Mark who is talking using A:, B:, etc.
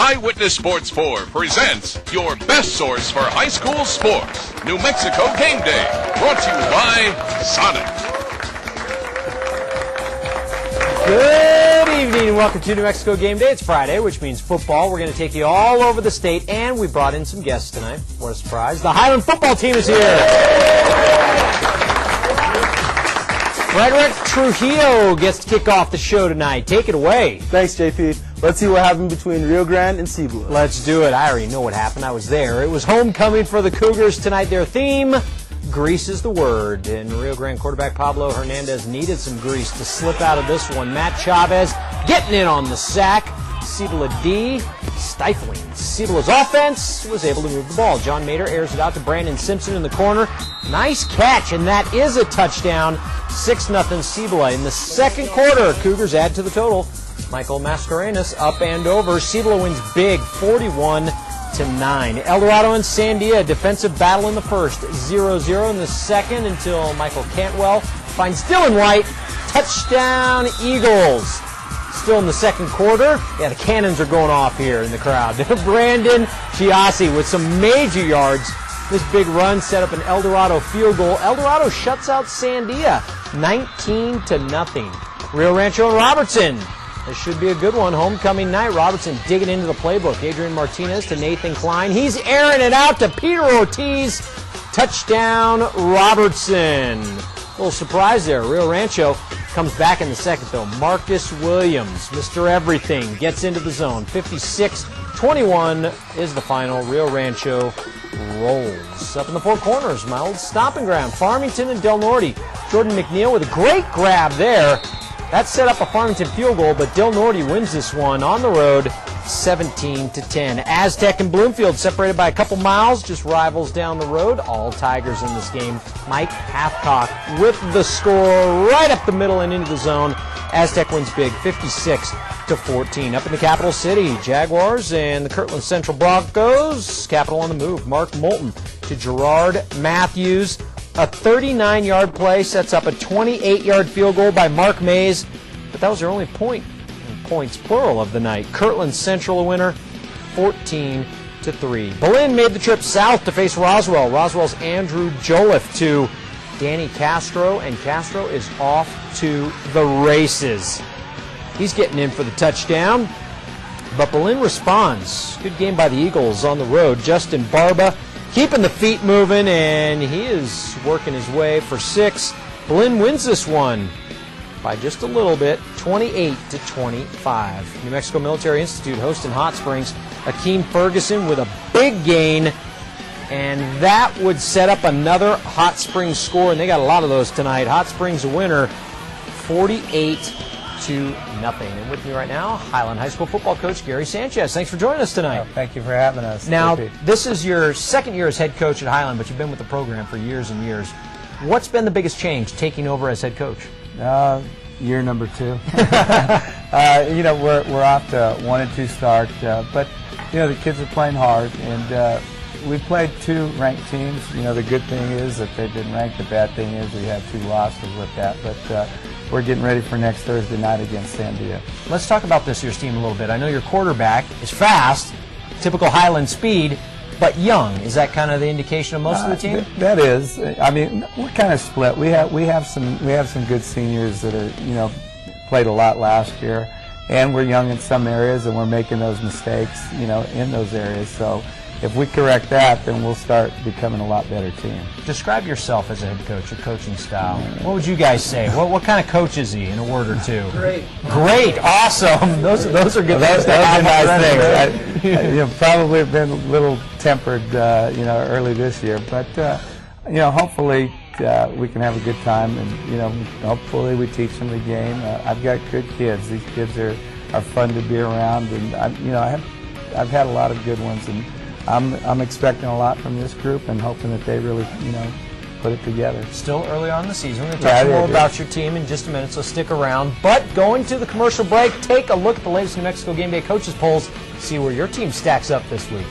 A: Eyewitness Sports 4 presents your best source for high school sports, New Mexico Game Day, brought to you by Sonic.
B: Good evening and welcome to New Mexico Game Day. It's Friday, which means football. We're going to take you all over the state, and we brought in some guests tonight. What a surprise. The Highland football team is here. Frederick Trujillo gets to kick off the show tonight. Take it away.
C: Thanks, JP. Let's see what happened between Rio Grande and Cibola.
B: Let's do it. I already know what happened. I was there. It was homecoming for the Cougars tonight. Their theme, grease is the word. And Rio Grande quarterback Pablo Hernandez needed some grease to slip out of this one. Matt Chavez getting in on the sack. Cibola D stifling. Cibola's offense was able to move the ball. John Mader airs it out to Brandon Simpson in the corner. Nice catch, and that is a touchdown. 6-0 Cibola. In the second quarter, Cougars add to the total. Michael Mascarenas up and over. Cibola wins big, 41-9. El Dorado and Sandia, defensive battle in the first. 0-0 in the second until Michael Cantwell finds Dylan White. Touchdown, Eagles. Still in the second quarter. Yeah, the cannons are going off here in the crowd. Brandon Chiassi with some major yards. This big run set up an El Dorado field goal. El Dorado shuts out Sandia, 19-0. Rio Rancho and Robertson. This should be a good one. Homecoming night. Robertson digging into the playbook. Adrian Martinez to Nathan Klein. He's airing it out to Peter Ortiz. Touchdown, Robertson. A little surprise there. Rio Rancho comes back in the second, though. Marcus Williams, Mr. Everything, gets into the zone. 56-21 is the final. Rio Rancho rolls. Up in the four corners, my old stomping ground. Farmington and Del Norte. Jordan McNeil with a great grab there. That set up a Farmington field goal, but Del Norte wins this one on the road, 17-10. Aztec and Bloomfield separated by a couple miles, just rivals down the road. All Tigers in this game. Mike Hathcock with the score right up the middle and into the zone. Aztec wins big, 56-14. Up in the capital city, Jaguars and the Kirtland Central Broncos. Capital on the move. Mark Moulton to Gerard Matthews. A 39-yard play sets up a 28-yard field goal by Mark Mays, but that was their only point, points plural, of the night. Kirtland Central a winner, 14-3. Belen made the trip south to face Roswell. Roswell's Andrew Joliffe to Danny Castro, and Castro is off to the races. He's getting in for the touchdown, but Belen responds. Good game by the Eagles on the road. Justin Barba keeping the feet moving, and he is working his way for 6. Belen wins this one by just a little bit, 28-25. New Mexico Military Institute hosting Hot Springs. Akeem Ferguson with a big gain, and that would set up another Hot Springs score, and they got a lot of those tonight. Hot Springs a winner, 48-0. And with me right now, Highland High School football coach Gary Sanchez. Thanks for joining us tonight.
D: Thank you for having us.
B: Now, this is your second year as head coach at Highland, but you've been with the program for years and years. What's been the biggest change taking over as head coach?
D: Year number 2. We're off to 1-2 start, but the kids are playing hard, and we've played 2 ranked teams. The good thing is that they've been ranked. The bad thing is we have 2 losses with that, but we're getting ready for next Thursday night against Sandia.
B: Let's talk about this year's team a little bit. I know your quarterback is fast, typical Highland speed, but young. Is that kind of the indication of most of the team?
D: That is. I mean, we're kind of split. We have some good seniors that are played a lot last year, and we're young in some areas, and we're making those mistakes in those areas. So if we correct that, then we'll start becoming a lot better team.
B: Describe yourself as a head coach, your coaching style. What would you guys say? What kind of coach is he in a word or two?
C: Great.
B: Great. Awesome. Those are good things.
D: Those are nice things. Probably have been a little tempered, early this year, but hopefully we can have a good time, and hopefully we teach them the game. I've got good kids. These kids are fun to be around, and I've had a lot of good ones, and I'm expecting a lot from this group and hoping that they really, put it together.
B: Still early on in the season. We're going to talk more about your team in just a minute, so stick around. But going to the commercial break, take a look at the latest New Mexico Game Day coaches polls, see where your team stacks up this week.